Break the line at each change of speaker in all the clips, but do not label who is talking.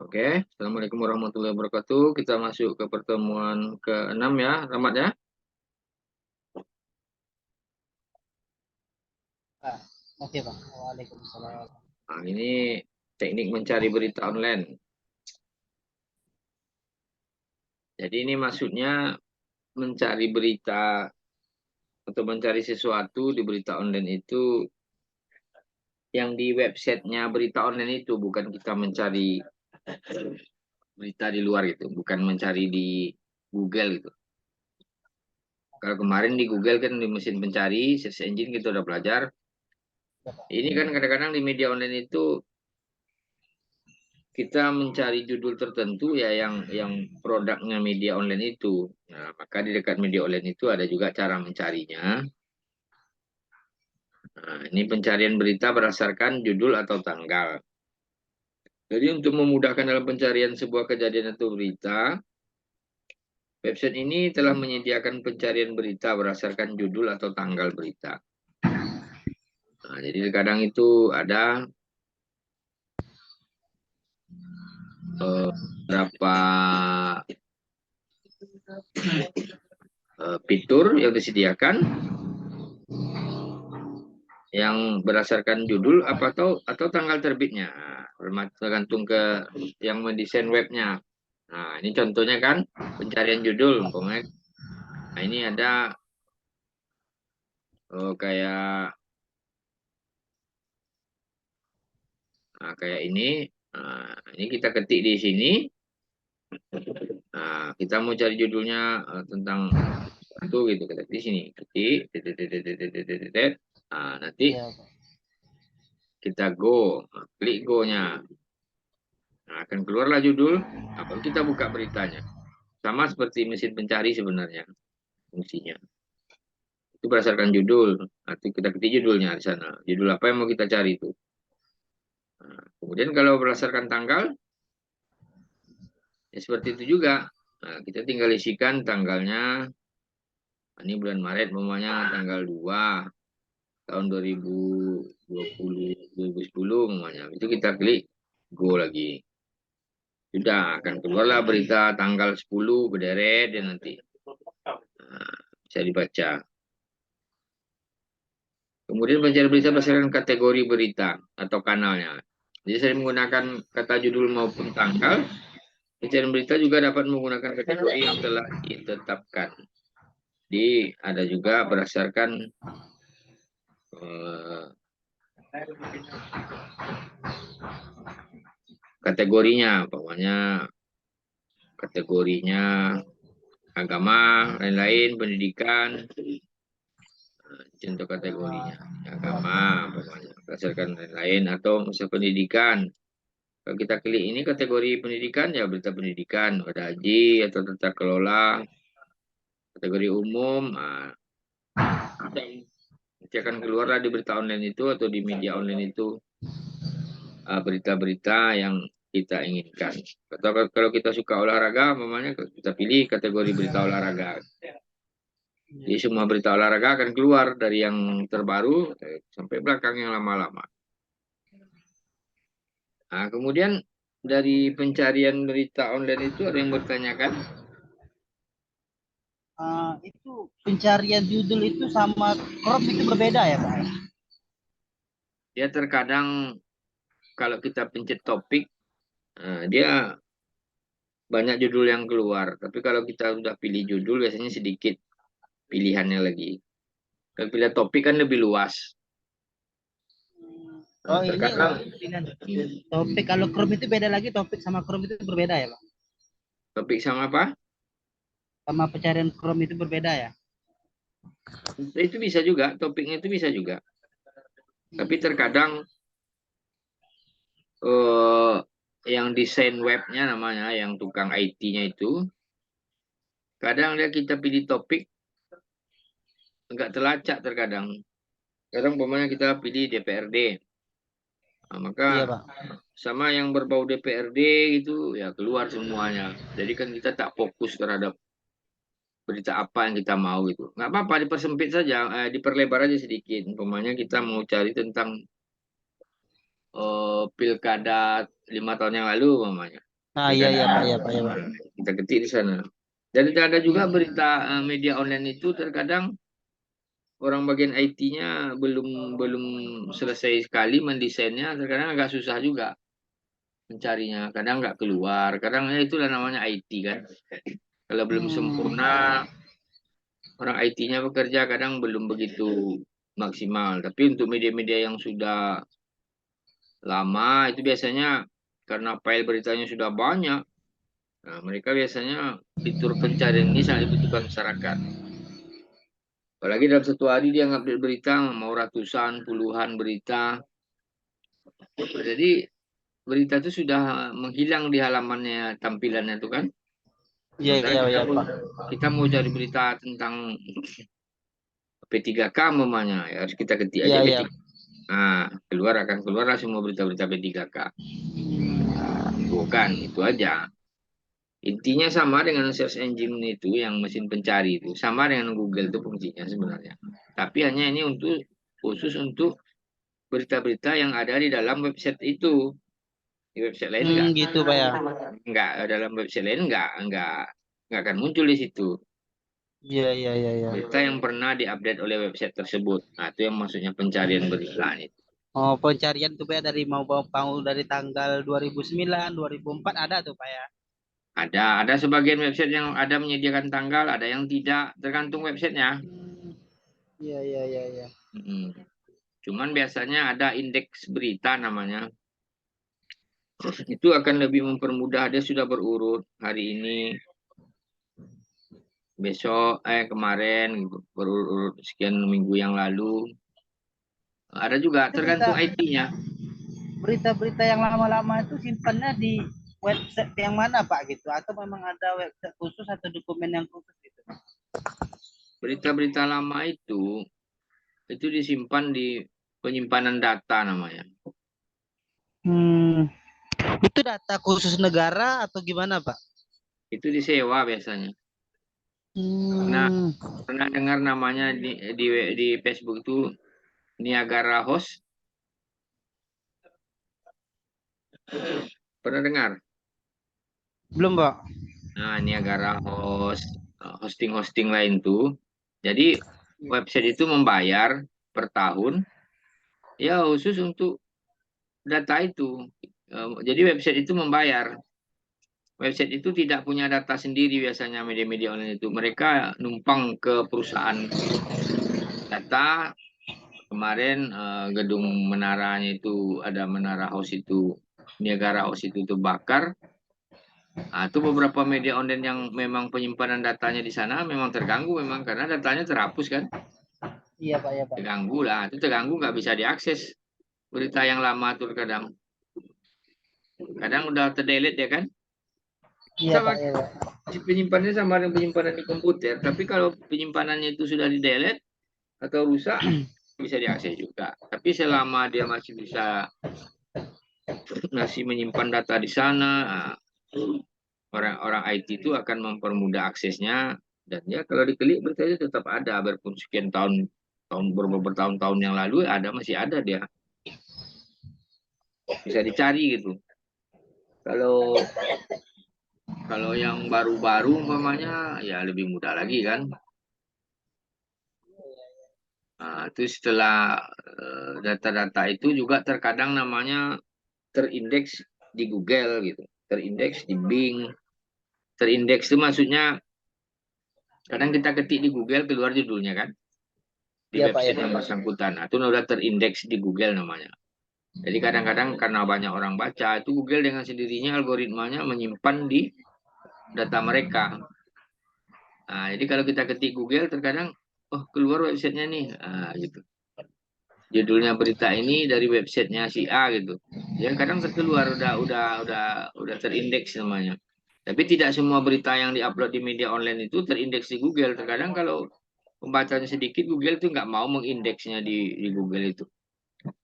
Oke, Assalamualaikum warahmatullahi wabarakatuh. Kita masuk ke pertemuan ke-6 ya, Rahmat ya.
Oke, Pak. Waalaikumsalam.
Nah, ini teknik mencari berita online. Jadi ini maksudnya mencari berita atau mencari sesuatu di berita online itu yang di websitenya berita online itu, bukan kita mencari berita di luar gitu, bukan mencari di Google gitu. Kalau kemarin di Google kan di mesin pencari, search engine kita udah belajar. Ini kan kadang-kadang di media online itu kita mencari judul tertentu ya yang produknya media online itu. Nah, maka di dekat media online itu ada juga cara mencarinya. Nah, ini pencarian berita berdasarkan judul atau tanggal. Jadi untuk memudahkan dalam pencarian sebuah kejadian atau berita, website ini telah menyediakan pencarian berita berdasarkan judul atau tanggal berita. Nah, jadi kadang itu ada beberapa fitur yang disediakan yang berdasarkan judul apa atau tanggal terbitnya, tergantung ke yang mendesain webnya. Nah, ini contohnya kan pencarian judul, umpamanya. Nah, ini ada kayak kayak ini. Nah, ini kita ketik di sini. Nah, kita mau cari judulnya tentang itu gitu, kita di sini ketik. Nah, nanti
Iya, Pak.
kita go, klik go-nya. Nah, akan keluarlah judul. Nah, baru kita buka beritanya. Sama seperti mesin pencari sebenarnya fungsinya. Itu berdasarkan judul. Nanti kita ketik judulnya di sana. Judul apa yang mau kita cari itu. Nah, kemudian kalau berdasarkan tanggal, ya seperti itu juga. Nah, kita tinggal isikan tanggalnya. Ini bulan Maret, namanya tanggal 2 tahun 2020, 2010 namanya. Itu kita klik go lagi. Sudah akan keluarlah berita tanggal 10 berderet dan nanti bisa dibaca. Kemudian pencari berita berdasarkan kategori berita atau kanalnya. Jadi saya menggunakan kata judul maupun tanggal. Pencarian berita juga dapat menggunakan kategori yang telah ditetapkan. Jadi ada juga berdasarkan kategorinya, pokoknya kategorinya agama, lain-lain, pendidikan, contoh kategorinya agama, pokoknya berdasarkan lain-lain atau masa pendidikan. Kalau kita klik ini kategori pendidikan ya berita pendidikan, ada haji atau tata kelola, kategori umum, nanti akan keluarlah di berita online itu atau di media online itu berita-berita yang kita inginkan. Atau kalau kita suka olahraga, namanya kita pilih kategori berita olahraga. Jadi semua berita olahraga akan keluar dari yang terbaru sampai belakang yang lama-lama. Nah, kemudian dari pencarian berita online itu ada yang bertanyakan?
Itu pencarian judul itu sama crop itu berbeda ya, Pak?
Dia terkadang kalau kita pencet topik, dia banyak judul yang keluar. Tapi kalau kita udah pilih judul, biasanya sedikit pilihannya lagi. Kalau pilih topik kan lebih luas.
Oh,
Nah,
ini
terkadang
pilihan topik. Kalau Chrome itu beda lagi, topik sama Chrome itu berbeda ya, Pak?
topik sama apa?
Sama pencarian Chrome itu berbeda ya?
Itu bisa juga, topiknya itu bisa juga. Tapi terkadang eh, yang desain webnya namanya, yang tukang IT-nya itu, kadang dia kita pilih topik nggak terlacak terkadang. Kadang umpamanya kita pilih DPRD. Nah, maka
Iya, Pak.
sama yang berbau DPRD itu ya keluar semuanya. Jadi kan kita tak fokus terhadap berita apa yang kita mau gitu. Nggak apa-apa, dipersempit saja, diperlebar aja sedikit. Umpamanya kita mau cari tentang pilkada 5 tahun yang lalu umpamanya.
Ah, iya,
Pilkada,
iya, Pak, iya, Pak, iya, Pak.
kita ketik di sana. Dan ada juga
Hmm.
berita media online itu terkadang orang bagian IT-nya belum belum selesai sekali mendesainnya, terkadang agak susah juga mencarinya. Kadang nggak keluar, kadang ya itulah namanya IT kan. Kalau belum
Hmm.
sempurna, orang IT-nya bekerja kadang belum begitu maksimal. Tapi untuk media-media yang sudah lama itu biasanya karena file beritanya sudah banyak, nah, mereka biasanya fitur pencarian ini sangat dibutuhkan masyarakat. Apalagi dalam satu hari dia ngupdate berita mau ratusan, puluhan berita. Jadi berita itu sudah menghilang di halamannya tampilannya itu kan.
Iya,
Sementara
iya, iya, Pak.
kita mau cari berita tentang P3K namanya, ya harus kita ketik
Iya,
aja
iya.
P3K. Nah, akan keluarlah semua berita-berita P3K. Bukan, itu aja. Intinya sama dengan search engine itu yang mesin pencari itu. Sama dengan Google itu fungsinya sebenarnya. Tapi hanya ini untuk khusus untuk berita-berita yang ada di dalam website itu. Di website lain
Hmm,
enggak.
gitu, Pak ya.
Enggak, dalam website lain enggak akan muncul di situ.
Iya, iya, iya, iya.
Berita yang pernah diupdate oleh website tersebut. Nah, itu yang maksudnya pencarian berita itu.
Oh, pencarian tuh Pak ya, dari mau dari tanggal 2009, 2004 ada tuh Pak ya.
Ada sebagian website yang ada menyediakan tanggal, ada yang tidak, tergantung websitenya.
Hmm, iya, iya, iya, iya.
Mm-mm. Cuman biasanya ada indeks berita namanya. Itu akan lebih mempermudah. Dia sudah berurut hari ini, besok, kemarin, gitu. Berurut sekian minggu yang lalu. Ada juga
Itu
tergantung IT-nya.
berita-berita yang lama-lama itu simpannya di website yang mana Pak gitu? Atau memang ada website khusus atau dokumen yang khusus gitu?
Berita-berita lama itu disimpan di penyimpanan data namanya.
Hmm, itu data khusus negara atau gimana Pak?
Itu disewa biasanya. Pernah
Hmm,
pernah dengar namanya di Facebook itu Niagara Host? Pernah dengar?
belum Pak.
Nah, Niagara Host, hosting-hosting lain tuh. Jadi website itu membayar per tahun ya khusus untuk data itu. Jadi website itu membayar. Website itu tidak punya data sendiri biasanya media-media online itu. Mereka numpang ke perusahaan data. Kemarin gedung menaranya itu ada menara house itu, Niagara House itu terbakar. Nah, itu beberapa media online yang memang penyimpanan datanya di sana memang terganggu memang karena datanya terhapus kan.
Iya Pak ya Pak.
Terganggu lah, itu terganggu nggak bisa diakses berita yang lama tuh kadang. Kadang udah terdelete ya kan.
Iya
Sama
Pak ya Pak.
si penyimpanannya sama dengan penyimpanan di komputer, tapi kalau penyimpanannya itu sudah di delete atau rusak bisa diakses juga. Tapi selama dia masih menyimpan data di sana, nah, orang-orang IT itu akan mempermudah aksesnya dan ya kalau diklik berarti tetap ada berpun sekian tahun beberapa tahun-tahun yang lalu masih ada dia bisa dicari gitu. Kalau kalau yang baru-baru umpamanya ya lebih mudah lagi kan. Nah, itu setelah data-data itu juga terkadang namanya terindeks di Google gitu, terindeks di Bing. Terindeks itu maksudnya kadang kita ketik di Google keluar judulnya kan di
Iya Pak ya
website
Pak.
yang bersangkutan. Nah, itu udah terindeks di Google namanya. Jadi kadang-kadang karena banyak orang baca, itu Google dengan sendirinya algoritmanya menyimpan di data mereka. Nah, jadi kalau kita ketik Google terkadang, oh keluar websitenya nih, gitu. Judulnya berita ini dari websitenya si A gitu. Ya kadang terkeluar udah terindeks namanya. Tapi tidak semua berita yang diupload di media online itu terindeks di Google. Terkadang kalau pembacanya sedikit, Google itu nggak mau mengindeksnya di Google itu.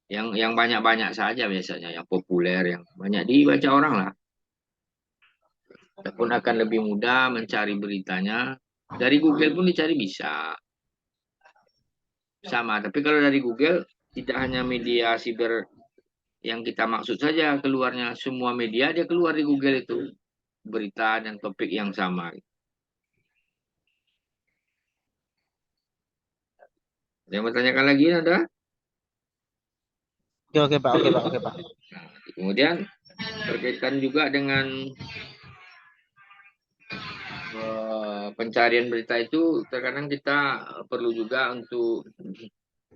Yang banyak-banyak saja biasanya, yang populer, yang banyak dibaca orang lah. Ataupun akan lebih mudah mencari beritanya. Dari Google pun dicari bisa. Sama, tapi kalau dari Google, tidak hanya media siber yang kita maksud saja keluarnya. Semua media dia keluar di Google itu. Berita dan topik yang sama. Ada yang bertanyakan lagi, ada?
Oke, oke Pak, oke Pak, oke Pak.
Nah, kemudian berkaitan juga dengan pencarian berita itu, terkadang kita perlu juga untuk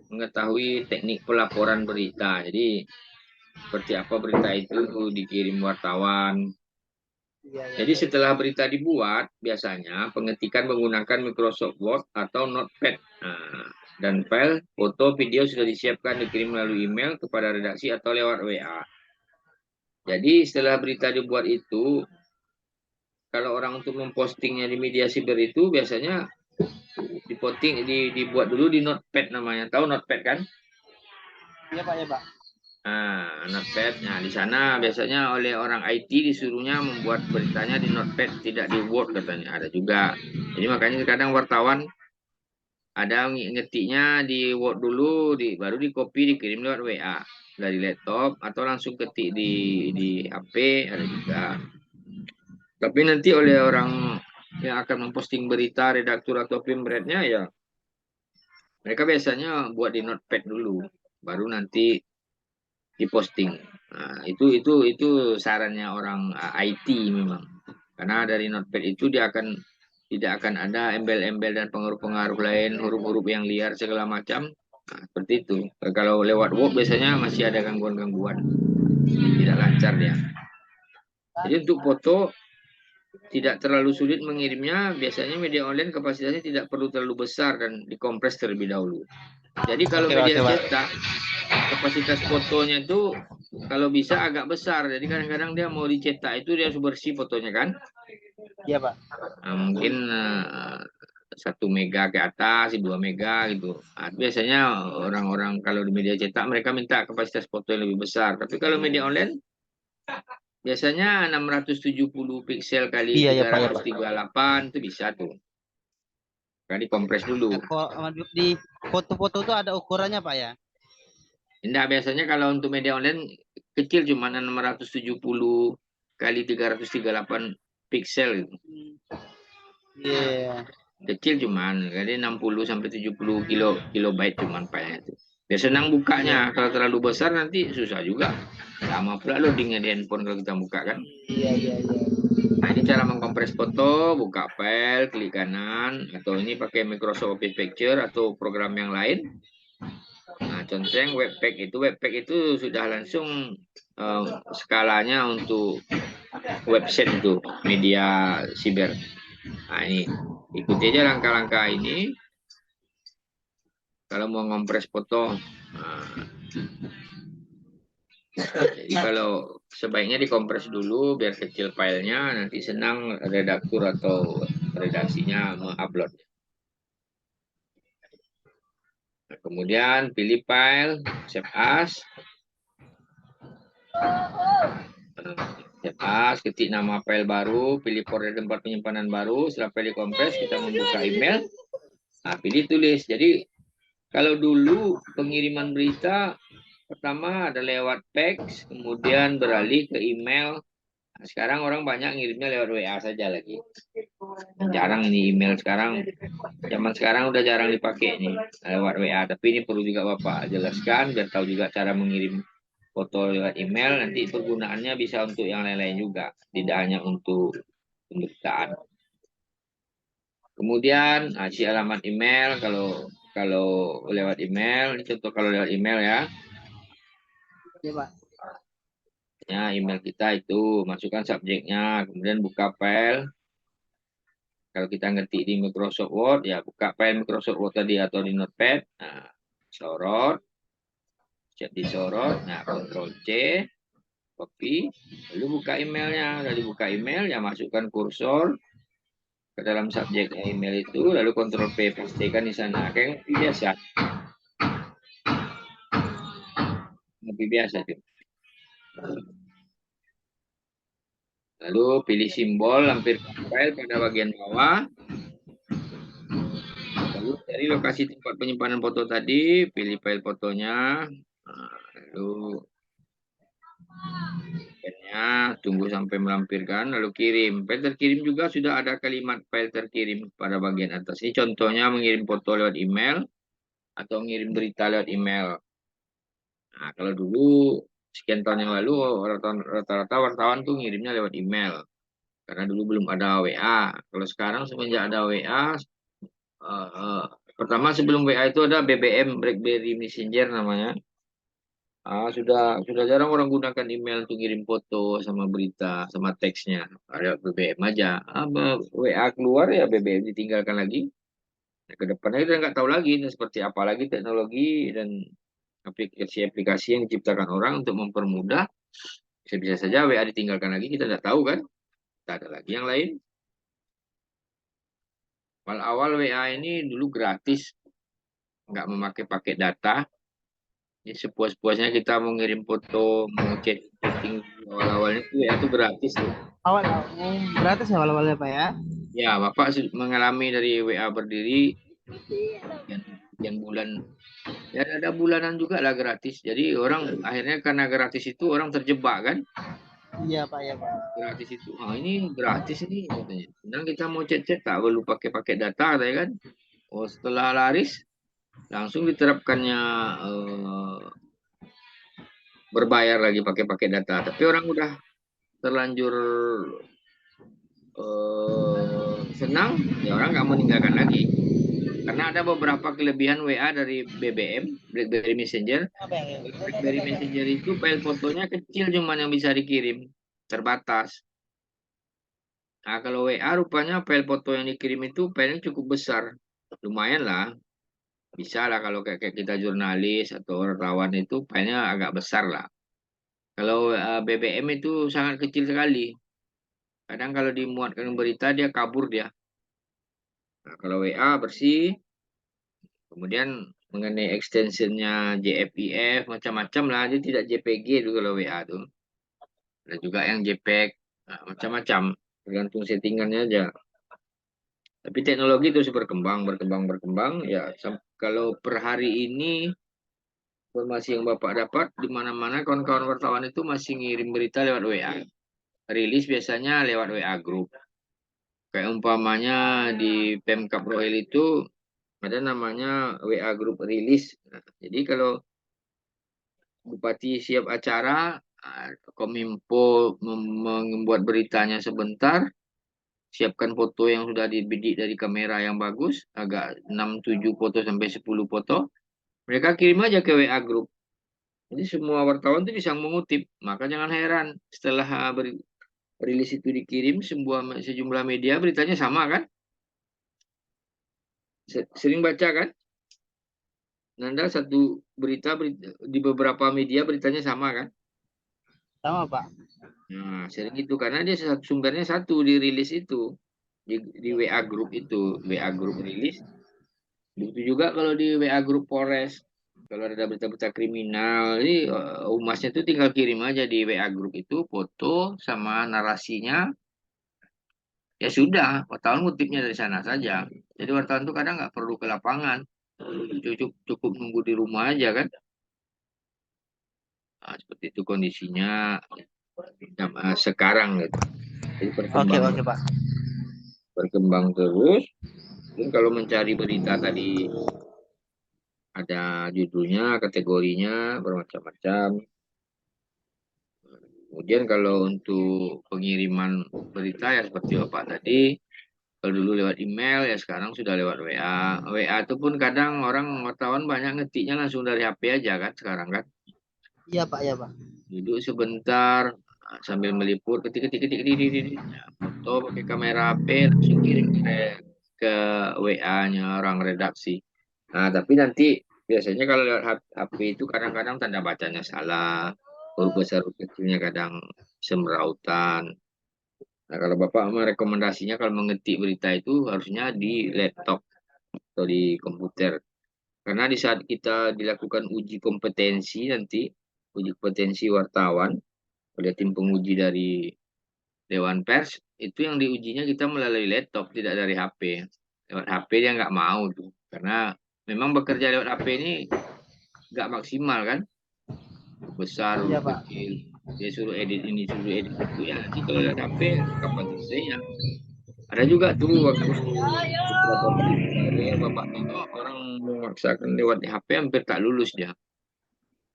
mengetahui teknik pelaporan berita. Jadi seperti apa berita itu dikirim wartawan.
Iya, iya,
Jadi
iya.
setelah berita dibuat, biasanya pengetikan menggunakan Microsoft Word atau Notepad. Nah, dan file, foto, video sudah disiapkan dikirim melalui email kepada redaksi atau lewat WA. Jadi setelah berita dibuat itu, kalau orang untuk mempostingnya di media siber itu biasanya dibuat dulu di Notepad namanya. Tahu Notepad kan?
Iya Pak, ya Pak.
Nah, Notepad. Nah, di sana biasanya oleh orang IT disuruhnya membuat beritanya di Notepad, tidak di Word katanya. Ada juga. Jadi makanya kadang wartawan ada ngetiknya di Word dulu, baru di copy dikirim lewat WA dari laptop atau langsung ketik di HP ada juga. Tapi nanti oleh orang yang akan memposting berita, redaktur atau pemretnya ya mereka biasanya buat di Notepad dulu, baru nanti diposting. Nah, itu sarannya orang IT memang. Karena dari Notepad itu dia tidak akan ada embel-embel dan pengaruh-pengaruh lain, huruf-huruf yang liar segala macam. Nah, seperti itu. Kalau lewat Word biasanya masih ada gangguan-gangguan, tidak lancar dia. Jadi untuk foto tidak terlalu sulit mengirimnya. Biasanya media online kapasitasnya tidak perlu terlalu besar dan dikompres terlebih dahulu. Jadi kalau
Oke Pak,
media
oke Pak.
cetak kapasitas fotonya itu kalau bisa agak besar. Jadi kadang-kadang dia mau dicetak itu dia harus bersih fotonya kan.
Iya Pak.
Nah, mungkin 1 mega ke atas, 2 mega gitu. Nah, biasanya orang-orang kalau di media cetak mereka minta kapasitas foto yang lebih besar. Tapi kalau media online biasanya 670 piksel kali
Iya ya
tiga
Pak, ya
ratus
Pak.
tiga puluh delapan itu bisa tuh. Kan dikompres dulu.
Ya, di foto-foto itu ada ukurannya Pak ya?
Nah, biasanya kalau untuk media online kecil cuma 670 kali 338 piksel gitu.
Iya.
Kecil cuman, jadi 60 sampai 70 kilobyte cuman file itu. Ya senang
Iya.
bukanya, kalau terlalu besar nanti susah juga. Lama pula loadingnya di handphone kalau kita buka kan.
Iya, iya, iya.
Nah ini cara mengkompres foto, buka file, klik kanan, atau ini pakai Microsoft Office Picture atau program yang lain. Nah contohnya Webpack itu sudah langsung skalanya untuk website itu, media siber. Nah ini, ikuti aja langkah-langkah ini. Kalau mau ngompres foto, nah, jadi kalau sebaiknya dikompres dulu biar kecil filenya, nanti senang redaktur atau redaksinya mengupload. Nah, kemudian pilih file, save as. Save as, ketik nama file baru, pilih folder tempat penyimpanan baru. Setelah file dikompres, kita membuka email. Nah, pilih tulis. Jadi kalau dulu pengiriman berita pertama ada lewat fax, kemudian beralih ke email. Nah, sekarang orang banyak ngirimnya lewat WA saja lagi. Jarang ini email sekarang. Zaman sekarang udah jarang dipakai nih lewat WA. Tapi ini perlu juga Bapak jelaskan biar tahu juga cara mengirim foto lewat email. Nanti penggunaannya bisa untuk yang lain-lain juga. Tidak hanya untuk pemberitaan. Kemudian isi alamat email kalau lewat email. Ini contoh kalau lewat email ya.
Iya Pak.
Ya, email kita itu masukkan subjeknya, kemudian buka file. Kalau kita ngetik di Microsoft Word, ya buka file Microsoft Word tadi atau di Notepad. Nah, sorot, cek disorot, nah Ctrl C, copy, lalu buka emailnya. Udah dibuka email, ya masukkan kursor ke dalam subjek email itu, lalu Ctrl P, pastikan di sana. Kayak biasa, lebih biasa tuh. Lalu pilih simbol, lampirkan file pada bagian bawah. Lalu dari lokasi tempat penyimpanan foto tadi, pilih file fotonya. Nah, lalu tunggu sampai melampirkan, lalu kirim. File terkirim juga sudah ada kalimat file terkirim pada bagian atas. Ini contohnya mengirim foto lewat email atau mengirim berita lewat email. Nah, kalau dulu sekian tahun yang lalu rata-rata wartawan tuh ngirimnya lewat email karena dulu belum ada WA. Kalau sekarang semenjak ada WA, pertama sebelum WA itu ada BBM, BlackBerry Messenger namanya. Sudah jarang orang gunakan email untuk ngirim foto sama berita sama teksnya. Ada BBM aja. WA keluar ya BBM ditinggalkan lagi. Nah, ke depannya kita nggak tahu lagi ini seperti apa lagi teknologi dan aplikasi-aplikasi yang diciptakan orang untuk mempermudah. Bisa-bisa saja WA ditinggalkan lagi, kita tidak tahu kan. Kita ada lagi yang lain. Awal-awal WA ini dulu gratis, nggak memakai pakai data. Jadi sepuas-puasnya kita mau ngirim foto, mau chatting awal-awalnya itu WA itu gratis tuh.
Awal gratis ya awal-awalnya Pak ya.
Ya, Bapak mengalami dari WA berdiri sekian bulan. Ya ada bulanan juga lah gratis. Jadi orang akhirnya karena gratis itu orang terjebak kan.
Iya Pak ya Pak.
Gratis itu. Ini gratis ini katanya. Sedang kita mau chat-chat tak perlu pakai data katanya kan. Oh, setelah laris langsung diterapkannya berbayar lagi pakai data. Tapi orang udah terlanjur senang, ya orang nggak meninggalkan lagi. Karena ada beberapa kelebihan WA dari BBM, BlackBerry Messenger. BlackBerry Messenger itu file fotonya kecil cuma yang bisa dikirim, terbatas. Nah, kalau WA rupanya file foto yang dikirim itu filenya cukup besar. Lumayan lah. Bisa lah kalau kayak kita jurnalis atau wartawan itu filenya agak besar lah. Kalau BBM itu sangat kecil sekali. Kadang kalau dimuatkan berita dia kabur dia. Nah, kalau WA bersih, kemudian mengenai extensionnya JPEG macam-macam lah. Dia tidak JPG itu kalau WA tuh. Ada juga yang JPEG, nah, macam-macam. Tergantung settingannya aja. Tapi teknologi terus berkembang. Ya, kalau per hari ini informasi yang Bapak dapat di mana-mana kawan-kawan wartawan itu masih ngirim berita lewat WA. Rilis biasanya lewat WA Group. Kayak umpamanya di Pemkab Rohel itu ada namanya WA Group rilis. Nah, jadi kalau Bupati siap acara, Kominfo membuat beritanya sebentar, siapkan foto yang sudah dibidik dari kamera yang bagus, agak 6-7 foto sampai 10 foto. Mereka kirim aja ke WA Group. Jadi semua wartawan itu bisa mengutip. Maka jangan heran setelah rilis itu dikirim sejumlah media beritanya sama kan? Sering baca kan? Nanda satu berita di beberapa media beritanya sama kan?
Sama Pak.
Nah, sering itu karena dia sumbernya satu di rilis itu di WA Group itu, WA Group rilis. Begitu juga kalau di WA Group Polres. Kalau ada berita-berita kriminal, ini humasnya itu tinggal kirim aja di WA Group itu foto sama narasinya. Ya sudah, wartawan ngutipnya dari sana saja. Jadi wartawan itu kadang nggak perlu ke lapangan, cukup nunggu di rumah aja kan. Nah, seperti itu kondisinya sekarang gitu. Jadi
Oke Pak.
berkembang terus. Dan kalau mencari berita tadi ada judulnya, kategorinya bermacam-macam. Kemudian kalau untuk pengiriman berita ya seperti Bapak tadi, kalau dulu lewat email ya sekarang sudah lewat WA. WA itu pun kadang orang wartawan banyak ngetiknya langsung dari HP aja kan sekarang kan.
Iya Pak ya Pak.
Duduk sebentar sambil meliput ketik. Ya, foto pakai kamera HP langsung kirim ke WA-nya orang redaksi. Nah, tapi nanti biasanya kalau lewat HP itu kadang-kadang tanda bacanya salah, huruf besar huruf kecilnya kadang semrautan. Nah, kalau Bapak merekomendasinya kalau mengetik berita itu harusnya di laptop atau di komputer. Karena di saat kita dilakukan uji kompetensi nanti, uji kompetensi wartawan oleh tim penguji dari Dewan Pers, itu yang diujinya kita melalui laptop, tidak dari HP. Lewat HP dia nggak mau tuh. Karena memang bekerja lewat HP ini nggak maksimal kan. Besar,
Iya Pak.
kecil. Dia suruh edit ini, suruh edit itu, ya nanti kalau lihat HP kapan selesainya. Ada juga tuh waktu beberapa berita terakhir Bapak tengok orang memaksakan lewat HP hampir tak lulus dia.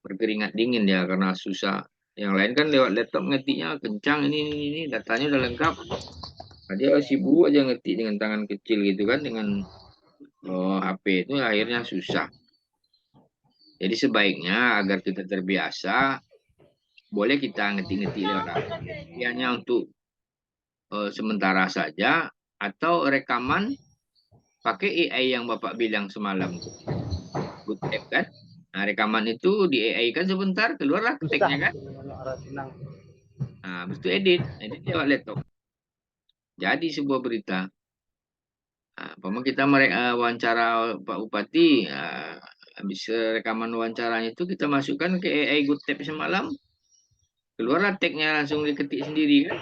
Berkeringat dingin dia karena susah. Yang lain kan lewat laptop ngetiknya kencang, ini datanya udah lengkap. Nah, dia sibuk aja ngetik dengan tangan kecil gitu kan, dengan HP itu akhirnya susah. Jadi sebaiknya agar kita terbiasa, boleh kita ngetik-ngetik lewat HP. Tapi hanya untuk sementara saja, atau rekaman pakai AI yang Bapak bilang semalam tuh. Good App kan? Nah, rekaman itu di AI kan sebentar, keluarlah
Susah
teksnya kan?
orang senang.
Nah, habis itu edit lewat laptop. Jadi sebuah berita. Nah, umpama kita wawancara Pak Bupati, habis rekaman wawancaranya itu kita masukkan ke AI Good App semalam, keluarlah tagnya langsung diketik sendiri kan?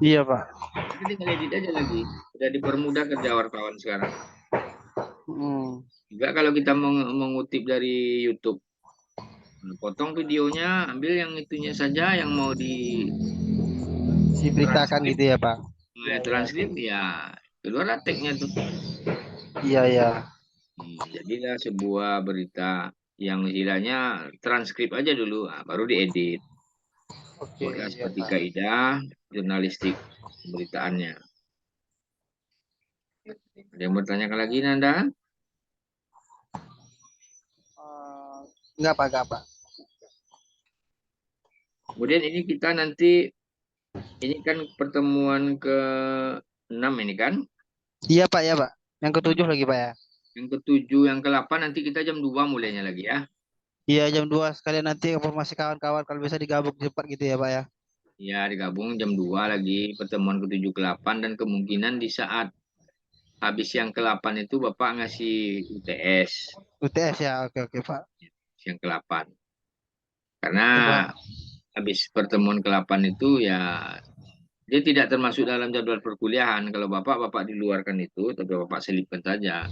Iya Pak.
Kita tinggal edit aja lagi. Sudah dipermudah kerja wartawan sekarang.
Hmm.
Juga kalau kita mengutip dari YouTube, potong videonya, ambil yang itunya saja yang mau di
Diberitakan
transkrip,
gitu ya Pak. Iya iya.
transkrip ya keluarlah tagnya tuh.
Iya iya.
Jadilah sebuah berita yang istilahnya transkrip aja dulu, baru diedit.
Oke
Buatlah
iya
seperti
Pak.
kaidah jurnalistik pemberitaannya. Ada yang bertanyakan lagi, Nanda?
Enggak Pak, enggak Pak.
Kemudian ini kita nanti, ini kan pertemuan ke 6 ini kan.
Iya Pak ya Pak. Yang
Hmm.
ketujuh lagi Pak ya.
Yang ketujuh, yang ke-8 nanti kita jam 2 mulainya lagi ya.
Iya jam 2 sekalian nanti informasi kawan-kawan kalau bisa digabung cepat gitu ya Pak ya.
Ya, digabung jam 2 lagi pertemuan ke-7 ke-8, dan kemungkinan di saat habis yang ke-8 itu Bapak ngasih UTS
UTS ya. Oke oke Pak.
yang ke-8. Karena
Oke Pak.
habis pertemuan ke-8 itu ya dia tidak termasuk dalam jadwal perkuliahan. Kalau Bapak diluarkan itu, tapi Bapak selipkan saja.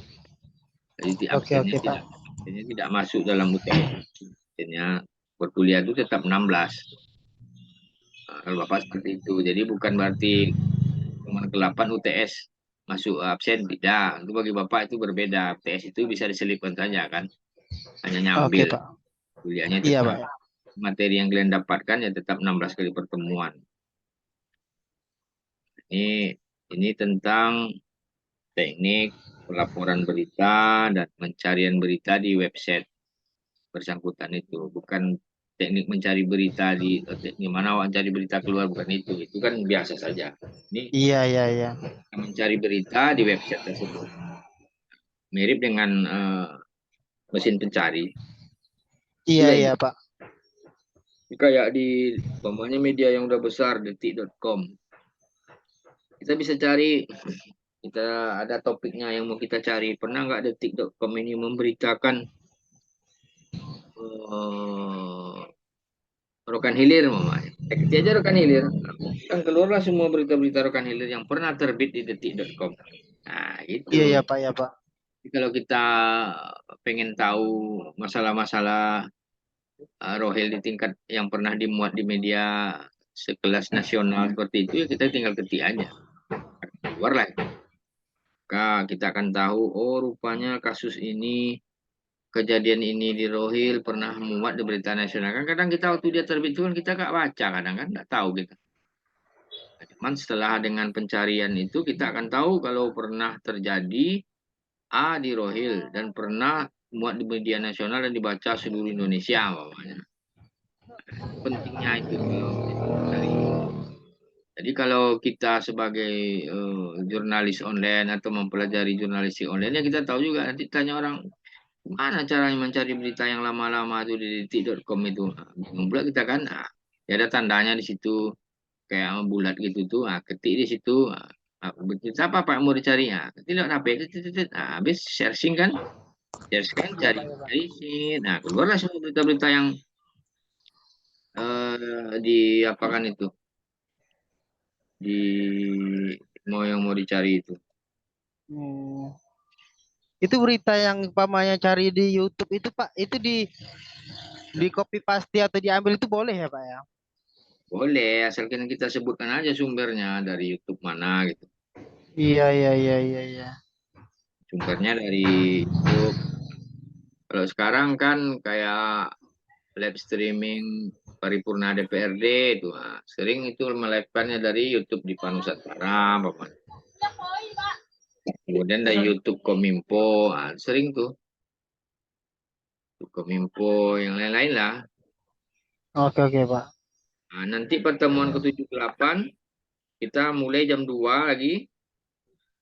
Jadi
Oke oke Pak.
absennya tidak masuk dalam UTS. Absennya berkuliah itu tetap 16. Nah, kalau Bapak seperti itu. Jadi bukan berarti teman ke-8 UTS masuk absen, tidak. Itu bagi Bapak itu berbeda. UTS itu bisa diselipkan saja kan. Hanya
Oke
nyambil.
Pak.
Kuliahnya
Iya Pak.
tetap. Materi yang kalian dapatkan ya tetap 16 kali pertemuan. Ini ini tentang teknik pelaporan berita dan pencarian berita di website bersangkutan itu. Bukan teknik mencari berita di mana mencari berita keluar, bukan itu. Itu kan biasa saja. Ini
Iya iya iya.
mencari berita di website tersebut. Mirip dengan mesin pencari.
Iya
Juga
iya
ini.
Pak.
Kayak di umpamanya media yang udah besar, detik.com. Kita bisa cari, kita ada topiknya yang mau kita cari. Pernah nggak detik.com ini memberitakan eh, Rokan Hilir mamanya. Ketik aja Rokan Hilir. Kan keluarlah semua berita-berita Rokan Hilir yang pernah terbit di detik.com. Nah,
Iya
itu.
ya Pak ya Pak.
Kalau kita pengen tahu masalah-masalah Rohel di tingkat yang pernah dimuat di media sekelas nasional seperti itu, ya kita tinggal ketik aja. Keluarlah. Maka kita akan tahu, oh rupanya kasus ini, kejadian ini di Rohil pernah muat di berita nasional. Kan kadang kita waktu dia terbit itu kan kita nggak baca, kadang kan nggak tahu gitu. Cuman setelah dengan pencarian itu kita akan tahu kalau pernah terjadi A di Rohil dan pernah muat di media nasional dan dibaca seluruh Indonesia umpamanya. Pentingnya itu kalau kita mencari. Jadi kalau kita sebagai jurnalis online atau mempelajari jurnalistik online, ya kita tahu juga, nanti tanya orang, mana caranya mencari berita yang lama-lama itu di detik.com itu. Nah, bingung pula kita kan. Nah, ya ada tandanya di situ kayak bulat gitu tuh. Nah, ketik di situ. Berita apa Pak yang mau dicari? Nah, ketik lewat HP. Nah, habis searching kan, search kan,
Iya
cari
Pak ya Pak.
cari sih. Nah, keluarlah semua berita-berita yang di apa kan itu, di yang mau dicari itu.
Hmm. Itu berita yang pamannya cari di YouTube itu Pak, itu di copy paste atau diambil itu boleh ya Pak ya?
Boleh, asalkan kita sebutkan aja sumbernya dari YouTube mana gitu.
Iya iya iya iya iya.
Sumbernya dari YouTube. Kalau sekarang kan kayak live streaming paripurna DPRD itu, sering itu melive-nya dari YouTube di Panusatara, Bapak. Kemudian dari YouTube Kominfo, sering tuh YouTube Kominfo yang lain-lain lah.
Oke oke Pak.
Nanti pertemuan ke-78 kita mulai jam 2 lagi.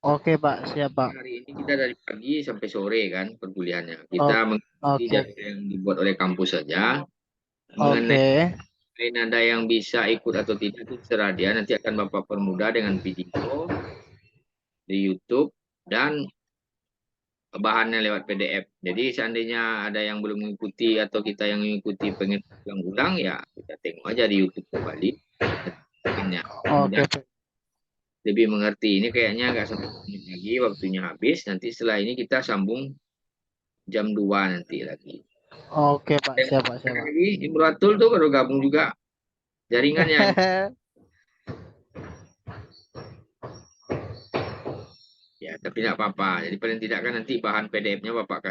Oke Pak, siap Pak.
Hari ini kita dari pagi sampai sore kan perkuliahannya. Kita
O-
mengikuti
Oke
jadwal yang dibuat oleh kampus saja.
oke
Mengenai lain ada yang bisa ikut atau tidak itu terserah dia. Nanti akan Bapak permudah dengan video di YouTube dan bahannya lewat PDF. Jadi seandainya ada yang belum mengikuti atau kita yang mengikuti pengen ulang-ulang ya kita tengok aja di YouTube kembali. Ya,
oke
mudah
Pak.
lebih mengerti. Ini kayaknya nggak sampai menit lagi waktunya habis. Nanti setelah ini kita sambung jam 2 nanti lagi.
Oke Pak, siap Pak siap
Ada
Pak.
lagi Ibnu Atul tuh baru gabung juga jaringannya. Ya, tapi nggak apa-apa. Jadi paling tidak kan nanti bahan PDF-nya Bapak kasih.